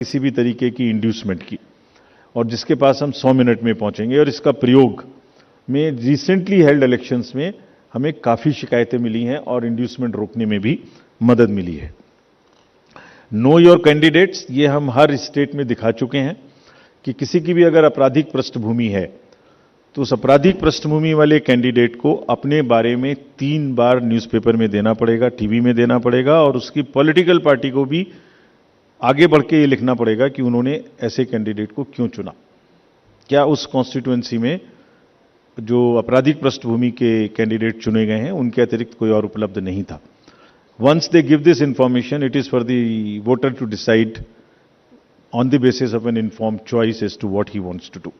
किसी भी तरीके की इंड्यूसमेंट की, और जिसके पास हम 100 मिनट में पहुंचेंगे। और इसका प्रयोग में रिसेंटली हेल्ड इलेक्शंस में हमें काफ़ी शिकायतें मिली हैं और इंड्यूसमेंट रोकने में भी मदद मिली है। नो योर कैंडिडेट्स, ये हम हर स्टेट में दिखा चुके हैं कि किसी की भी अगर आपराधिक पृष्ठभूमि है तो उस आपराधिक पृष्ठभूमि वाले कैंडिडेट को अपने बारे में 3 बार न्यूज़पेपर में देना पड़ेगा, टीवी में देना पड़ेगा, और उसकी पॉलिटिकल पार्टी को भी आगे बढ़ के ये लिखना पड़ेगा कि उन्होंने ऐसे कैंडिडेट को क्यों चुना, क्या उस कॉन्स्टिट्यूएंसी में जो आपराधिक पृष्ठभूमि के कैंडिडेट चुने गए हैं उनके अतिरिक्त कोई और उपलब्ध नहीं था। Once they give this information, it is for the voter to decide on the basis of an informed choice as to what he wants to do.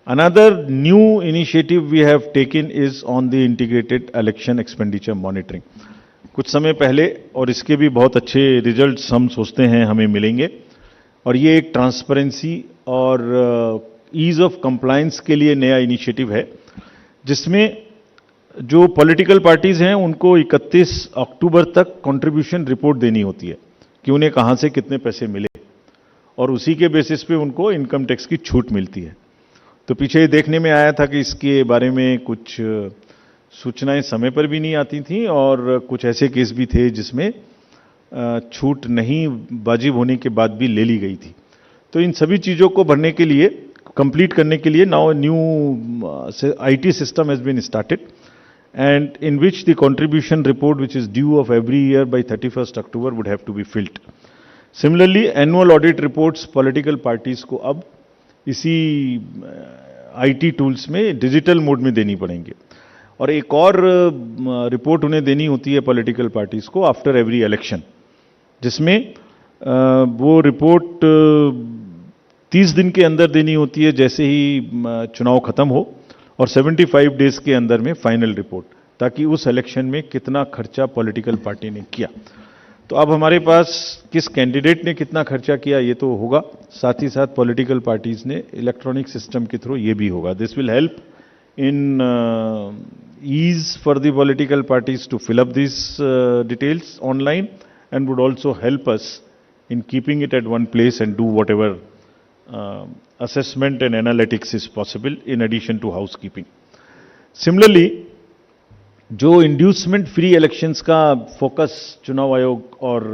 Another new initiative we have taken is on the integrated election expenditure monitoring. कुछ समय पहले, और इसके भी बहुत अच्छे results हम सोचते हैं हमें मिलेंगे, और ये एक ट्रांसपेरेंसी और ईज ऑफ कंप्लायंस के लिए नया इनिशिएटिव है, जिसमें जो पॉलिटिकल पार्टीज हैं उनको 31 अक्टूबर तक कंट्रीब्यूशन रिपोर्ट देनी होती है कि उन्हें कहां से कितने पैसे मिले, और उसी के बेसिस पे उनको इनकम टैक्स की छूट मिलती है। तो पीछे ये देखने में आया था कि इसके बारे में कुछ सूचनाएं समय पर भी नहीं आती थीं, और कुछ ऐसे केस भी थे जिसमें छूट नहीं वाजिब होने के बाद भी ले ली गई थी। तो इन सभी चीज़ों को भरने के लिए, कंप्लीट करने के लिए now new IT system has been started, and in which the contribution report which is due of every year by 31 October would have to be filled. Similarly annual audit reports political parties को अब इसी IT tools में digital mode में देनी पड़ेंगे, और एक और रिपोर्ट उन्हें देनी होती है पॉलिटिकल पार्टीज को आफ्टर एवरी इलेक्शन, जिसमें वो रिपोर्ट 30 दिन के अंदर देनी होती है जैसे ही चुनाव खत्म हो, और 75 डेज के अंदर में फाइनल रिपोर्ट, ताकि उस इलेक्शन में कितना खर्चा पॉलिटिकल पार्टी ने किया। तो अब हमारे पास किस कैंडिडेट ने कितना खर्चा किया ये तो होगा, साथ ही साथ पॉलिटिकल पार्टीज ने इलेक्ट्रॉनिक सिस्टम के थ्रू ये भी होगा। This will help in ease for the political parties to fill up this details online, and would also help us in keeping it at one place and do whatever assessment and analytics is possible in addition to housekeeping. Similarly, जो inducement free elections का focus चुनाव आयोग और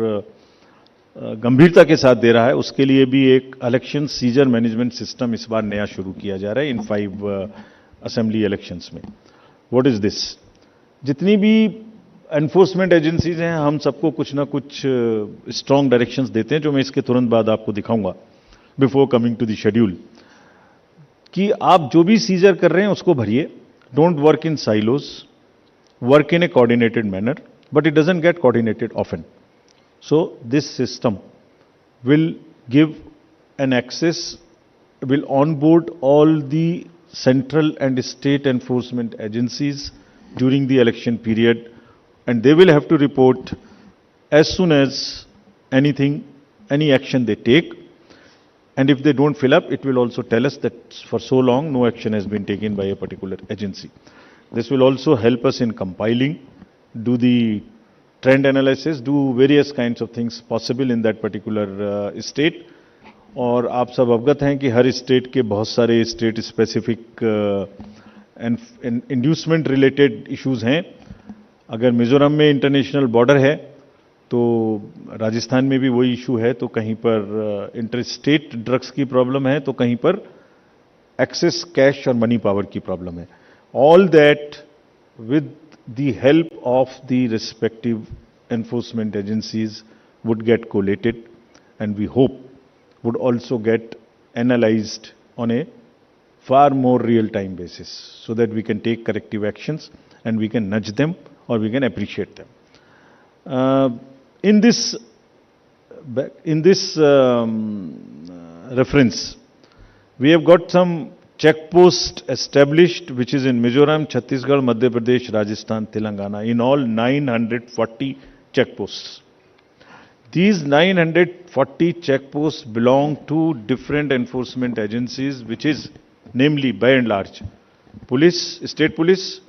गंभीरता के साथ दे रहा है, उसके लिए भी एक इलेक्शन सीजर मैनेजमेंट सिस्टम इस बार नया शुरू किया जा रहा है इन 5 असेंबली इलेक्शंस में। What is this? जितनी भी एनफोर्समेंट एजेंसीज हैं, हम सबको कुछ ना कुछ स्ट्रॉन्ग डायरेक्शंस देते हैं, जो मैं इसके तुरंत बाद आपको दिखाऊंगा before coming to the schedule, कि आप जो भी सीजर कर रहे हैं उसको भरिए। Don't work in silos, work in a coordinated manner, but it doesn't get coordinated often. So this system will give an access, will onboard all the central and state enforcement agencies during the election period, and they will have to report as soon as any action they take. And if they don't fill up, it will also tell us that for so long no action has been taken by a particular agency. This will also help us in compiling, do the trend analysis, do various kinds of things possible in that particular state. और आप सब अवगत हैं कि हर state के बहुत सारे state specific inducement related issues हैं। अगर मिजोरम में इंटरनेशनल बॉर्डर है तो राजस्थान में भी वही इशू है, तो कहीं पर इंटर स्टेट ड्रग्स की प्रॉब्लम है, तो कहीं पर एक्सेस कैश और मनी पावर की प्रॉब्लम है। All that with the help of the respective enforcement agencies would get collated, and we hope would also get analyzed on a far more real-time basis, so that we can take corrective actions and we can nudge them or we can appreciate them. In this reference, we have got some check post established, which is in Mizoram, Chhattisgarh, Madhya Pradesh, Rajasthan, Telangana, in all 940 check posts. These 940 check posts belong to different enforcement agencies, which is namely, by and large, police, state police,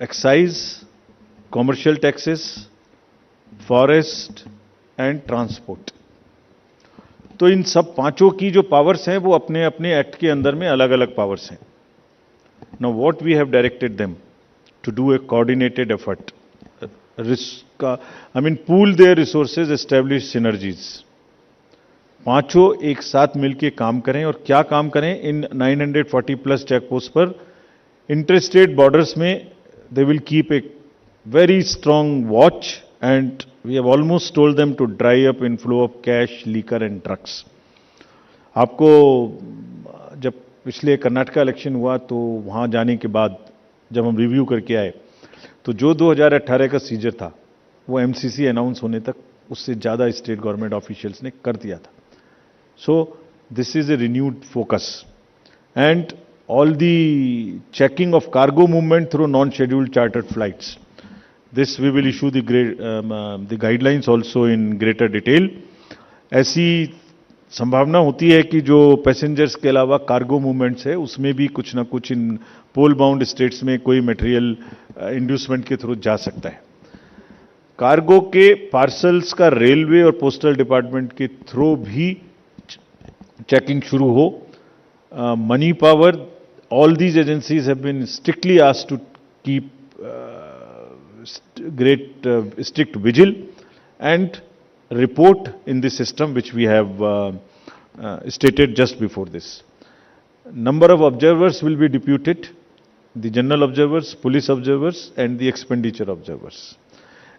excise, commercial taxes, forest and transport. तो इन सब पांचों की जो powers हैं वो अपने अपने act के अंदर में अलग अलग पावर्स हैं. Now what we have directed them to do a coordinated effort, risk का I mean pool their resources, establish synergies. पांचों एक साथ मिलकर काम करें. और क्या काम करें? इन 940 प्लस चेक पोस्ट पर इंटरस्टेट बॉर्डर्स में they will keep a very strong watch, and we have almost told them to dry up inflow of cash, liquor and drugs. आपको जब पिछले कर्नाटका इलेक्शन हुआ तो वहां जाने के बाद जब हम रिव्यू करके आए तो जो 2018 का सीजर था वो एमसीसी अनाउंस होने तक उससे ज्यादा स्टेट गवर्नमेंट ऑफिशियल्स ने कर दिया था. So this is a renewed focus, and all the checking of cargo movement through non-scheduled chartered flights. This we will issue the guidelines also in greater detail. ऐसी संभावना होती है कि जो पैसेंजर्स के अलावा कार्गो मूवमेंट्स है उसमें भी कुछ ना कुछ इन पोल बाउंड स्टेट्स में कोई मटेरियल इंड्यूसमेंट के थ्रू जा सकता है. कार्गो के पार्सल्स का रेलवे और पोस्टल डिपार्टमेंट के थ्रू भी चेकिंग शुरू हो. Money power, all these agencies have been strictly asked to keep strict vigil and report in the system which we have stated just before this. Number of observers will be deputed, the general observers, police observers and the expenditure observers,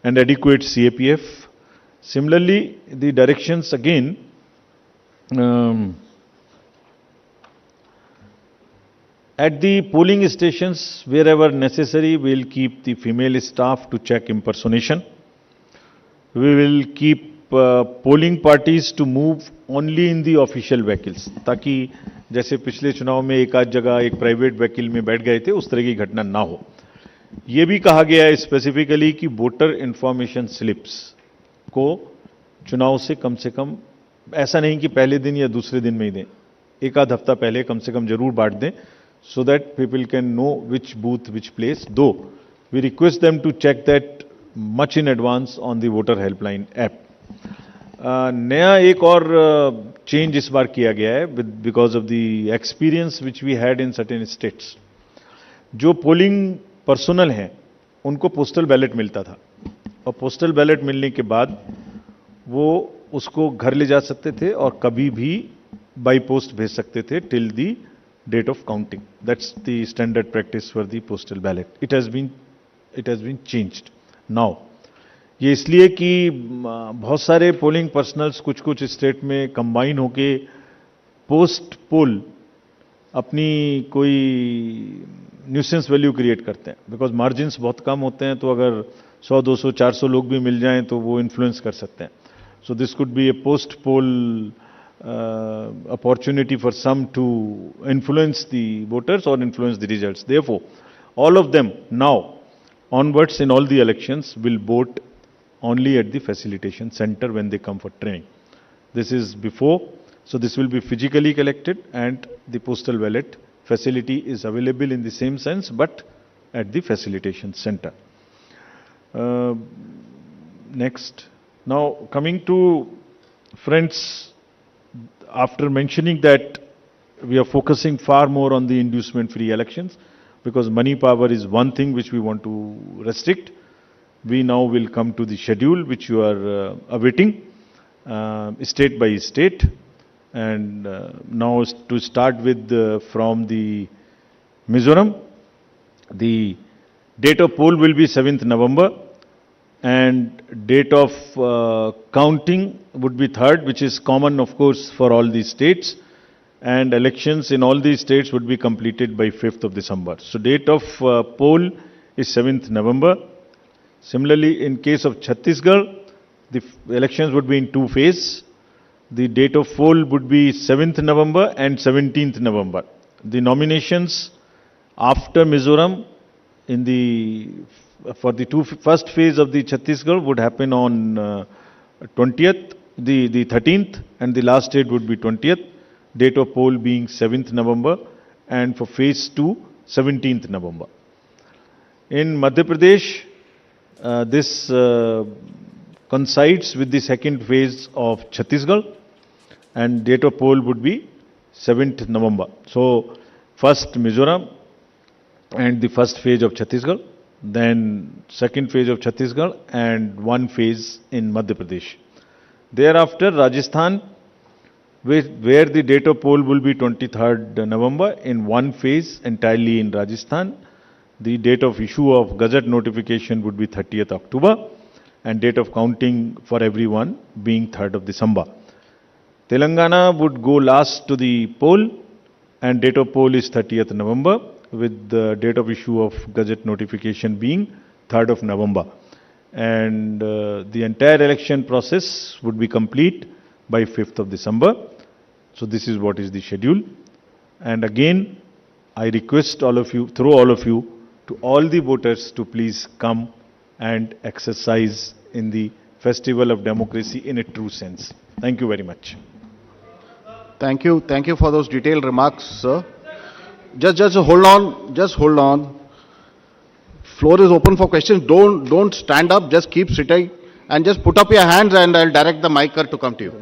and adequate CAPF. Similarly, the directions again at the polling stations, wherever necessary, we will keep the female staff to check impersonation. We will keep polling parties to move only in the official vehicles, ताकि जैसे पिछले चुनाव में एक आध जगह एक private vehicle में बैठ गए थे उस तरह की घटना ना हो. यह भी कहा गया है स्पेसिफिकली कि वोटर इंफॉर्मेशन स्लिप्स को चुनाव से कम ऐसा नहीं कि पहले दिन या दूसरे दिन में ही दें, एक आध हफ्ता पहले कम से कम जरूर बांट दें, so that people can know which booth, which place. Though we request them to check that much in advance on the voter helpline app. नया एक और चेंज इस बार किया गया है because of the experience which we had in certain states. जो polling personal हैं उनको पोस्टल बैलेट मिलता था और पोस्टल बैलेट मिलने के बाद वो उसको घर ले जा सकते थे और कभी भी बाई पोस्ट भेज सकते थे till the date of counting. That's the standard practice for the postal ballot. It has been changed now. ये इसलिए कि बहुत सारे पोलिंग पर्सनल्स कुछ स्टेट में कंबाइन होके पोस्ट पोल अपनी कोई न्यूसेंस वैल्यू क्रिएट करते हैं, बिकॉज मार्जिन्स बहुत कम होते हैं. तो अगर 100, 200, 400 लोग भी मिल जाएं तो वो इन्फ्लुएंस कर सकते हैं. So this could be A post pole opportunity for some to influence the voters or influence the results. Therefore, all of them now onwards in all the elections will vote only at the facilitation center when they come for training. This is before, so this will be physically collected and the postal ballot facility is available in the same sense but at the facilitation center. Next. Now coming to friends, after mentioning that we are focusing far more on the inducement free elections because money power is one thing which we want to restrict, we now will come to the schedule which you are awaiting state by state. And now to start with from the Mizoram, the date of poll will be 7th November and date of counting would be 3rd, which is common of course for all these states, and elections in all these states would be completed by 5th of December. So date of poll is 7th November. Similarly, in case of Chhattisgarh, the elections would be in two phases. The date of poll would be 7th November and 17th November. The nominations after Mizoram in the for the first phase of the Chhattisgarh would happen on 20th, the 13th, and the last date would be 20th. Date of poll being 7th November, and for phase 2, 17th November. In Madhya Pradesh, this coincides with the second phase of Chhattisgarh, and date of poll would be 7th November. So first Mizoram and the first phase of Chhattisgarh, then second phase of Chhattisgarh and one phase in Madhya Pradesh. Thereafter Rajasthan, where the date of poll will be 23rd November in one phase entirely in Rajasthan. The date of issue of Gazette notification would be 30th October and date of counting for everyone being 3rd of December. Telangana would go last to the poll and date of poll is 30th November with the date of issue of Gazette notification being 3rd of November. And the entire election process would be complete by 5th of December. So this is what is the schedule. And again, I request all of you, through all of you, to all the voters to please come and exercise in the festival of democracy in a true sense. Thank you very much. Thank you. Thank you for those detailed remarks, sir. Just hold on. Just hold on. Floor is open for questions. Don't stand up. Just keep sitting and just put up your hands and I'll direct the micer to come to you.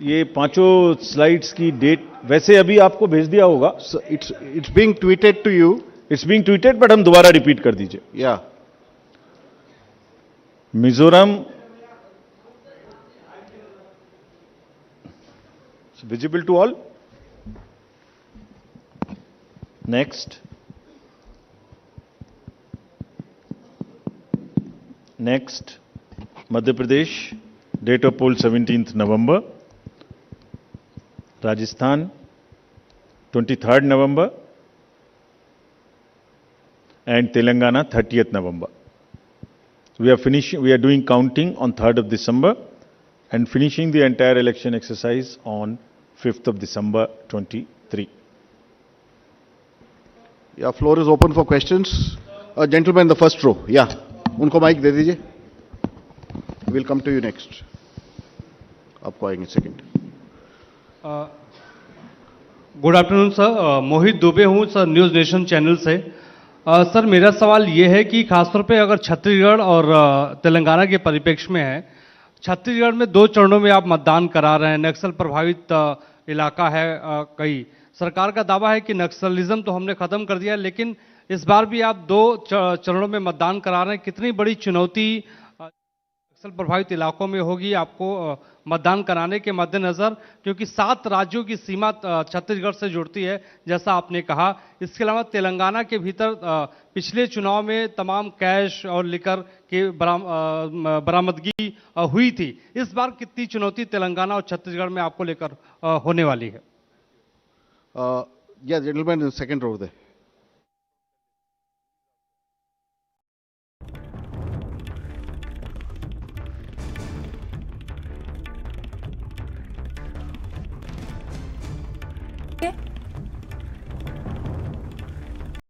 ये पांचों slides की date वैसे अभी आपको भेज दिया होगा. So it's being tweeted to you. It's being tweeted but हम दोबारा रिपीट कर दीजिए. Yeah. Mizoram visible to all. Next. Madhya Pradesh, date of poll 17th November. Rajasthan, 23rd November. And Telangana, 30th November. We are doing counting on 3rd of December and finishing the entire election exercise on 5th of December 23. Yeah, floor is open for questions. Gentleman in the first row. Yeah. Unko mic de dijiye. We'll come to you next. आपको आएंगे second. Good afternoon sir, मोहित दुबे हूँ sir, news nation channel से. Sir मेरा सवाल ये है कि खासतौर पे अगर छत्तीसगढ़ और तेलंगाना के परिप्रेक्ष्य में है, छत्तीसगढ़ में 2 चरणों में आप मतदान करा रहे हैं, नक्सल प्रभावित इलाका है कई. सरकार का दावा है कि नक्सलिज्म तो हमने खत्म कर दिया है, लेकिन इस बार भी आप 2 चरणों में मतदान करा रहे हैं. कितनी बड़ी चुनौती नक्सल प्रभावित इलाकों में होगी आपको मतदान कराने के मद्देनजर, क्योंकि 7 राज्यों की सीमा छत्तीसगढ़ से जुड़ती है जैसा आपने कहा. इसके अलावा तेलंगाना के भीतर पिछले चुनाव में तमाम कैश और लिकर की बरामदगी हुई थी. इस बार कितनी चुनौती तेलंगाना और छत्तीसगढ़ में आपको लेकर होने वाली है? Yeah, gentleman in the second row there.